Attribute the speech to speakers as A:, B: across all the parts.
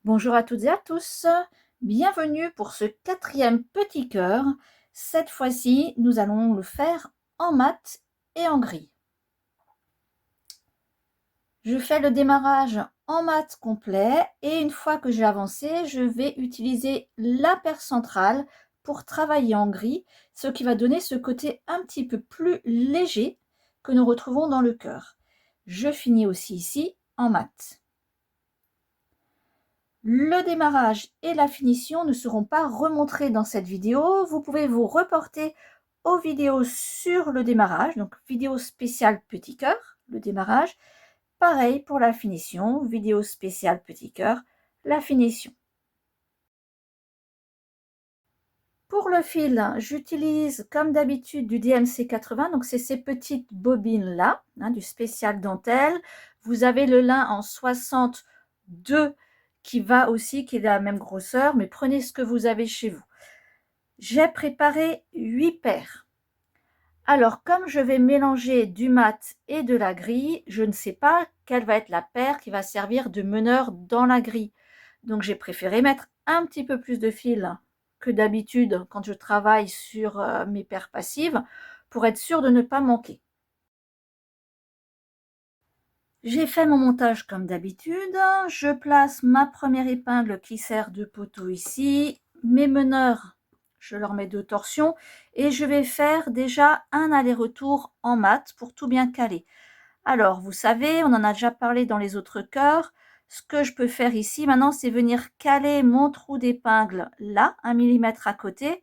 A: Bonjour à toutes et à tous, bienvenue pour ce 4e petit cœur. Cette fois-ci, nous allons le faire en mat et en gris. Je fais le démarrage en mat complet et une fois que j'ai avancé, je vais utiliser la paire centrale pour travailler en gris, ce qui va donner ce côté un petit peu plus léger que nous retrouvons dans le cœur. Je finis aussi ici en mat. Le démarrage et la finition ne seront pas remontrés dans cette vidéo. Vous pouvez vous reporter aux vidéos sur le démarrage, donc vidéo spéciale petit cœur, le démarrage. Pareil pour la finition, vidéo spéciale petit cœur, la finition. Pour le fil, j'utilise comme d'habitude du DMC 80, donc c'est ces petites bobines là, du spécial dentelle. Vous avez le lin en 62 qui va aussi, qui est de la même grosseur, mais prenez ce que vous avez chez vous. J'ai préparé 8 paires. Alors, comme je vais mélanger du mat et de la grille, je ne sais pas quelle va être la paire qui va servir de meneur dans la grille. Donc, j'ai préféré mettre un petit peu plus de fil que d'habitude quand je travaille sur mes paires passives pour être sûre de ne pas manquer. J'ai fait mon montage comme d'habitude. Je place ma première épingle qui sert de poteau ici. Mes meneurs, je leur mets 2 torsions et je vais faire déjà un aller-retour en mat pour tout bien caler. Alors, vous savez, on en a déjà parlé dans les autres cœurs. Ce que je peux faire ici maintenant, c'est venir caler mon trou d'épingle là, 1 mm à côté,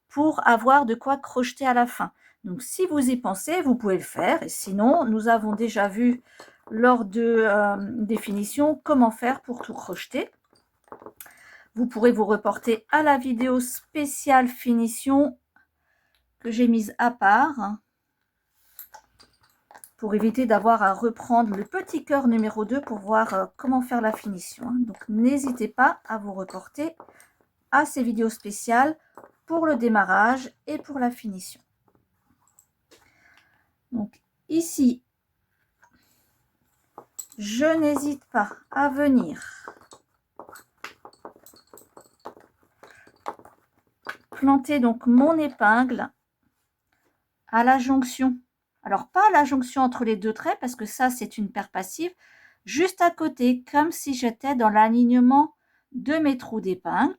A: pour avoir de quoi crocheter à la fin. Donc, si vous y pensez, vous pouvez le faire. Et sinon, nous avons déjà vu lors de définition comment faire pour tout crocheter. Vous pourrez vous reporter à la vidéo spéciale finition que j'ai mise à part pour éviter d'avoir à reprendre le petit cœur numéro 2 pour voir comment faire la finition. Donc n'hésitez pas à vous reporter à ces vidéos spéciales pour le démarrage et pour la finition. Donc ici, je n'hésite pas à venir planter donc mon épingle à la jonction. Alors pas à la jonction entre les 2 traits parce que ça c'est une paire passive, juste à côté comme si j'étais dans l'alignement de mes trous d'épingle,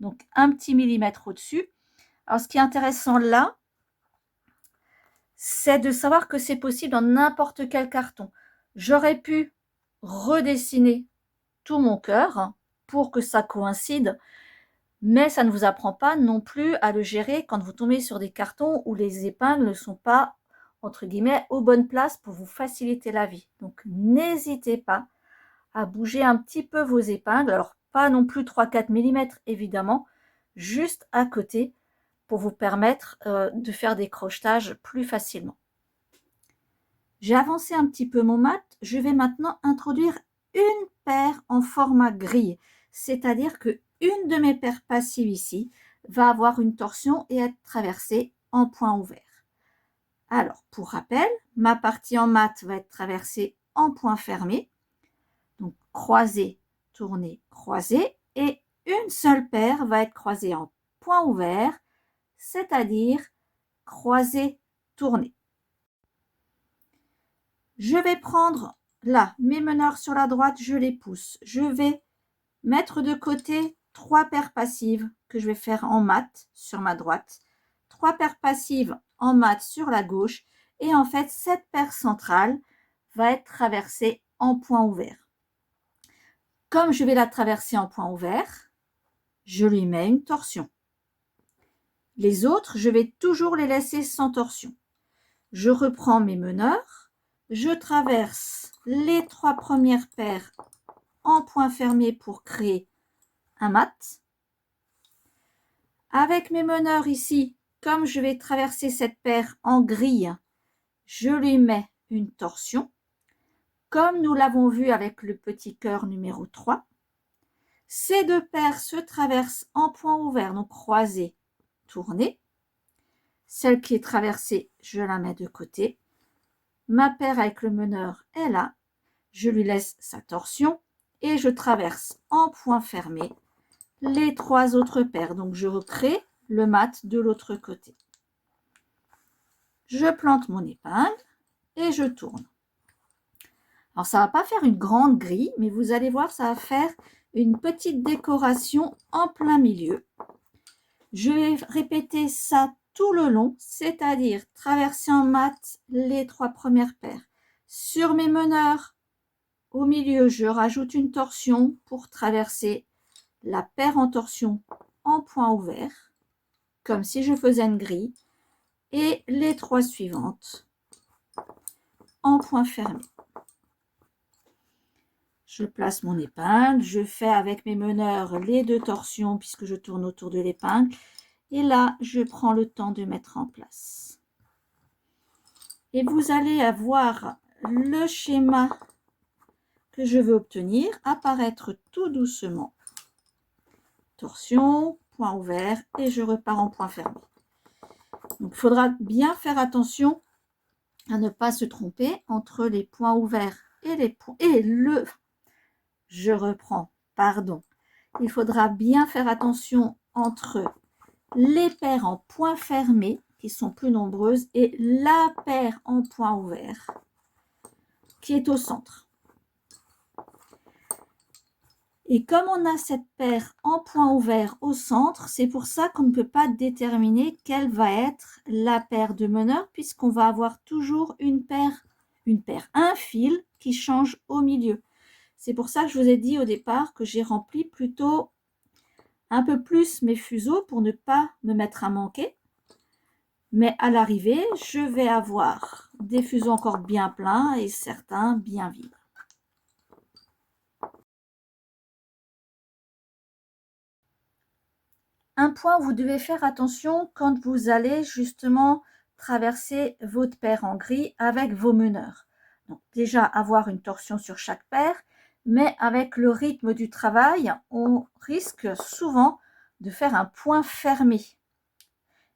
A: donc un petit millimètre au-dessus. Alors ce qui est intéressant là, c'est de savoir que c'est possible dans n'importe quel carton. J'aurais pu redessiner tout mon cœur pour que ça coïncide, mais ça ne vous apprend pas non plus à le gérer quand vous tombez sur des cartons où les épingles ne sont pas, entre guillemets, aux bonnes places pour vous faciliter la vie. Donc n'hésitez pas à bouger un petit peu vos épingles, alors pas non plus 3-4 mm évidemment, juste à côté pour vous permettre de faire des crochetages plus facilement. J'ai avancé un petit peu mon mat, je vais maintenant introduire une paire en format grille, c'est-à-dire que une de mes paires passives ici va avoir une torsion et être traversée en point ouvert. Alors, pour rappel, ma partie en mat va être traversée en point fermé, donc croisé, tourné, croisé, et une seule paire va être croisée en point ouvert, c'est-à-dire croisé, tourné. Je vais prendre là mes meneurs sur la droite, je les pousse. Je vais mettre de côté 3 paires passives que je vais faire en mat sur ma droite, 3 paires passives en mat sur la gauche, et en fait cette paire centrale va être traversée en point ouvert. Comme je vais la traverser en point ouvert, je lui mets une torsion. Les autres, je vais toujours les laisser sans torsion. Je reprends mes meneurs, je traverse les 3 premières paires en point fermé pour créer un mat. Avec mes meneurs ici, comme je vais traverser cette paire en grille, je lui mets une torsion, comme nous l'avons vu avec le petit cœur numéro 3. Ces 2 paires se traversent en point ouvert, donc croisé, tourné. Celle qui est traversée, je la mets de côté. Ma paire avec le meneur est là. Je lui laisse sa torsion et je traverse en point fermé les 3 autres paires. Donc je recrée le mat de l'autre côté. Je plante mon épingle et je tourne. Alors ça ne va pas faire une grande grille, mais vous allez voir, ça va faire une petite décoration en plein milieu. Je vais répéter ça tout le long, c'est-à-dire traverser en mat les 3 premières paires. Sur mes meneurs, au milieu, je rajoute une torsion pour traverser la paire en torsion en point ouvert, comme si je faisais une grille, et les 3 suivantes en point fermé. Je place mon épingle, je fais avec mes meneurs les 2 torsions puisque je tourne autour de l'épingle. Et là, je prends le temps de mettre en place. Et vous allez avoir le schéma que je veux obtenir apparaître tout doucement. Torsion, point ouvert et je repars en point fermé. Donc, il faudra bien faire attention à ne pas se tromper entre les points ouverts et les points... Je reprends, pardon. Il faudra bien faire attention entre les paires en point fermé, qui sont plus nombreuses, et la paire en point ouvert, qui est au centre. Et comme on a cette paire en point ouvert au centre, c'est pour ça qu'on ne peut pas déterminer quelle va être la paire de meneurs, puisqu'on va avoir toujours un fil qui change au milieu. C'est pour ça que je vous ai dit au départ que j'ai rempli plutôt un peu plus mes fuseaux pour ne pas me mettre à manquer. Mais à l'arrivée, je vais avoir des fuseaux encore bien pleins et certains bien vides. Un point où vous devez faire attention quand vous allez justement traverser votre paire en gris avec vos meneurs. Donc déjà avoir une torsion sur chaque paire, mais avec le rythme du travail, on risque souvent de faire un point fermé.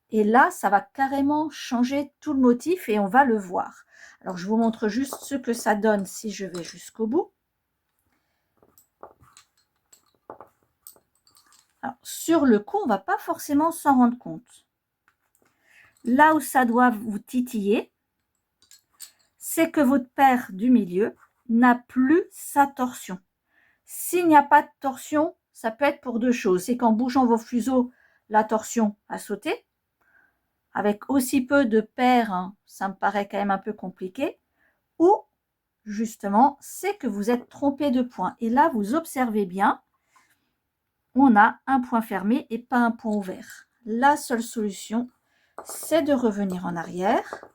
A: Et là, ça va carrément changer tout le motif et on va le voir. Alors, je vous montre juste ce que ça donne si je vais jusqu'au bout. Alors, sur le coup, on ne va pas forcément s'en rendre compte. Là où ça doit vous titiller, c'est que votre paire du milieu n'a plus sa torsion. S'il n'y a pas de torsion, ça peut être pour 2 choses. C'est qu'en bougeant vos fuseaux, la torsion a sauté. Avec aussi peu de paires, hein, ça me paraît quand même un peu compliqué. Ou, justement, c'est que vous êtes trompé de point. Et là, vous observez bien, on a un point fermé et pas un point ouvert. La seule solution, c'est de revenir en arrière.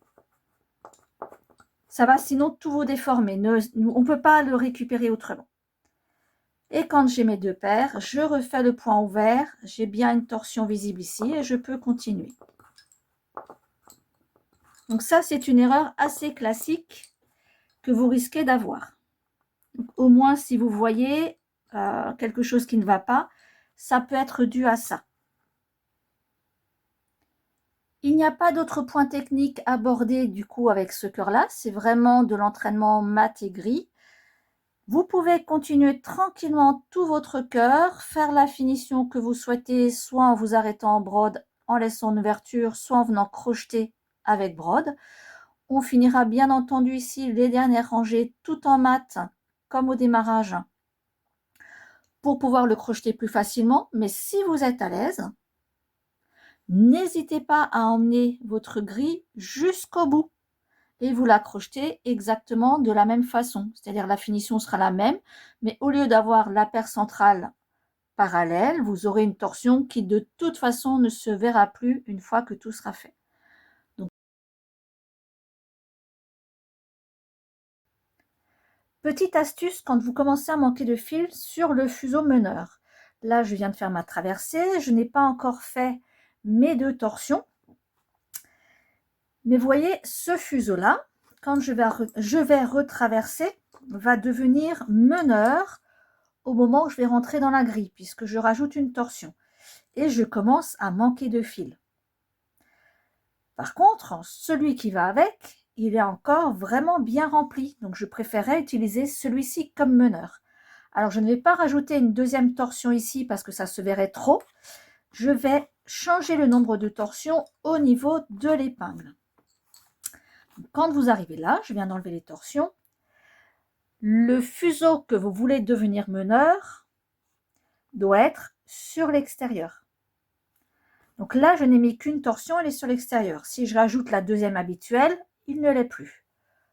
A: Ça va sinon tout vous déformer. On ne peut pas le récupérer autrement. Et quand j'ai mes 2 paires, je refais le point ouvert. J'ai bien une torsion visible ici et je peux continuer. Donc ça, c'est une erreur assez classique que vous risquez d'avoir. Au moins, si vous voyez quelque chose qui ne va pas, ça peut être dû à ça. Il n'y a pas d'autre point technique abordé du coup avec ce cœur-là. C'est vraiment de l'entraînement mat et gris. Vous pouvez continuer tranquillement tout votre cœur, faire la finition que vous souhaitez, soit en vous arrêtant en brode, en laissant une ouverture, soit en venant crocheter avec brode. On finira bien entendu ici les dernières rangées tout en mat, comme au démarrage, pour pouvoir le crocheter plus facilement. Mais si vous êtes à l'aise, n'hésitez pas à emmener votre grille jusqu'au bout et vous la crochetez exactement de la même façon. C'est-à-dire la finition sera la même, mais au lieu d'avoir la paire centrale parallèle, vous aurez une torsion qui de toute façon ne se verra plus une fois que tout sera fait. Donc, petite astuce quand vous commencez à manquer de fil sur le fuseau meneur. Là, je viens de faire ma traversée, je n'ai pas encore fait mes 2 torsions. Mais vous voyez, ce fuseau-là, quand je vais retraverser, va devenir meneur au moment où je vais rentrer dans la grille, puisque je rajoute une torsion. Et je commence à manquer de fil. Par contre, celui qui va avec, il est encore vraiment bien rempli. Donc, je préférais utiliser celui-ci comme meneur. Alors, je ne vais pas rajouter une deuxième torsion ici parce que ça se verrait trop. Je vais changer le nombre de torsions au niveau de l'épingle. Quand vous arrivez là, je viens d'enlever les torsions. Le fuseau que vous voulez devenir meneur doit être sur l'extérieur. Donc là, je n'ai mis qu'une torsion, elle est sur l'extérieur. Si je rajoute la deuxième habituelle, il ne l'est plus.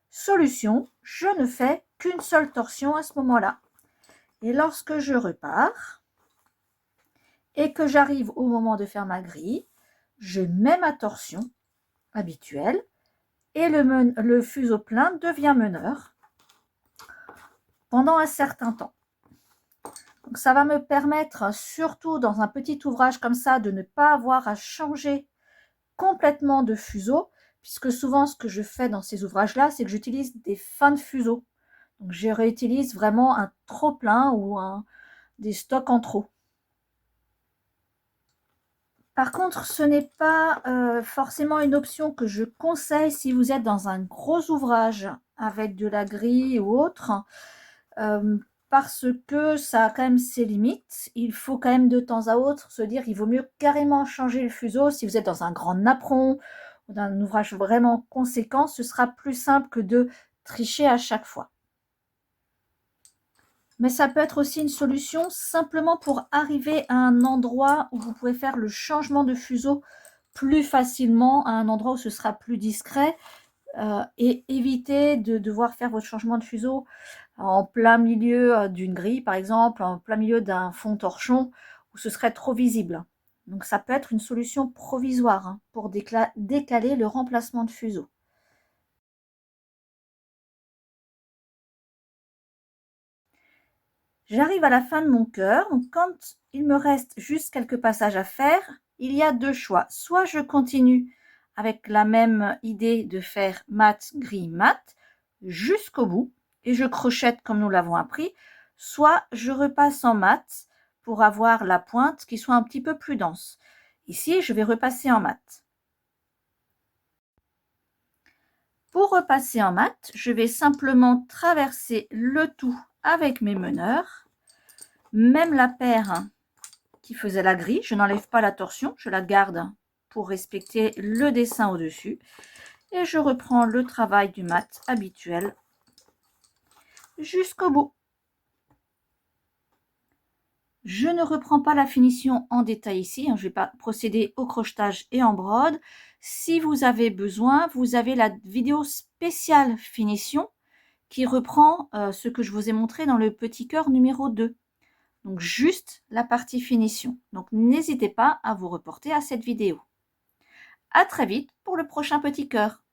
A: Solution, je ne fais qu'une seule torsion à ce moment-là. Et lorsque je repars et que j'arrive au moment de faire ma grille, je mets ma torsion habituelle et le fuseau plein devient meneur pendant un certain temps. Donc ça va me permettre, surtout dans un petit ouvrage comme ça, de ne pas avoir à changer complètement de fuseau, puisque souvent ce que je fais dans ces ouvrages-là, c'est que j'utilise des fins de fuseau. Donc je réutilise vraiment un trop plein ou des stocks en trop. Par contre, ce n'est pas forcément une option que je conseille si vous êtes dans un gros ouvrage avec de la grille ou autre, parce que ça a quand même ses limites. Il faut quand même de temps à autre se dire qu'il vaut mieux carrément changer le fuseau. Si vous êtes dans un grand napperon ou dans un ouvrage vraiment conséquent, ce sera plus simple que de tricher à chaque fois. Mais ça peut être aussi une solution simplement pour arriver à un endroit où vous pouvez faire le changement de fuseau plus facilement, à un endroit où ce sera plus discret, et éviter de devoir faire votre changement de fuseau en plein milieu d'une grille, par exemple, en plein milieu d'un fond torchon, où ce serait trop visible. Donc ça peut être une solution provisoire pour décaler le remplacement de fuseau. J'arrive à la fin de mon cœur, donc quand il me reste juste quelques passages à faire, il y a deux choix. Soit je continue avec la même idée de faire mat, gris, mat jusqu'au bout et je crochette comme nous l'avons appris, soit je repasse en mat pour avoir la pointe qui soit un petit peu plus dense. Ici, je vais repasser en mat. Pour repasser en mat, je vais simplement traverser le tout avec mes meneurs. Même la paire qui faisait la grille, je n'enlève pas la torsion, je la garde pour respecter le dessin au-dessus. Et je reprends le travail du mat habituel jusqu'au bout. Je ne reprends pas la finition en détail ici, je ne vais pas procéder au crochetage et en brode. Si vous avez besoin, vous avez la vidéo spéciale finition qui reprend ce que je vous ai montré dans le petit cœur numéro 2. Donc juste la partie finition. Donc n'hésitez pas à vous reporter à cette vidéo. À très vite pour le prochain petit cœur.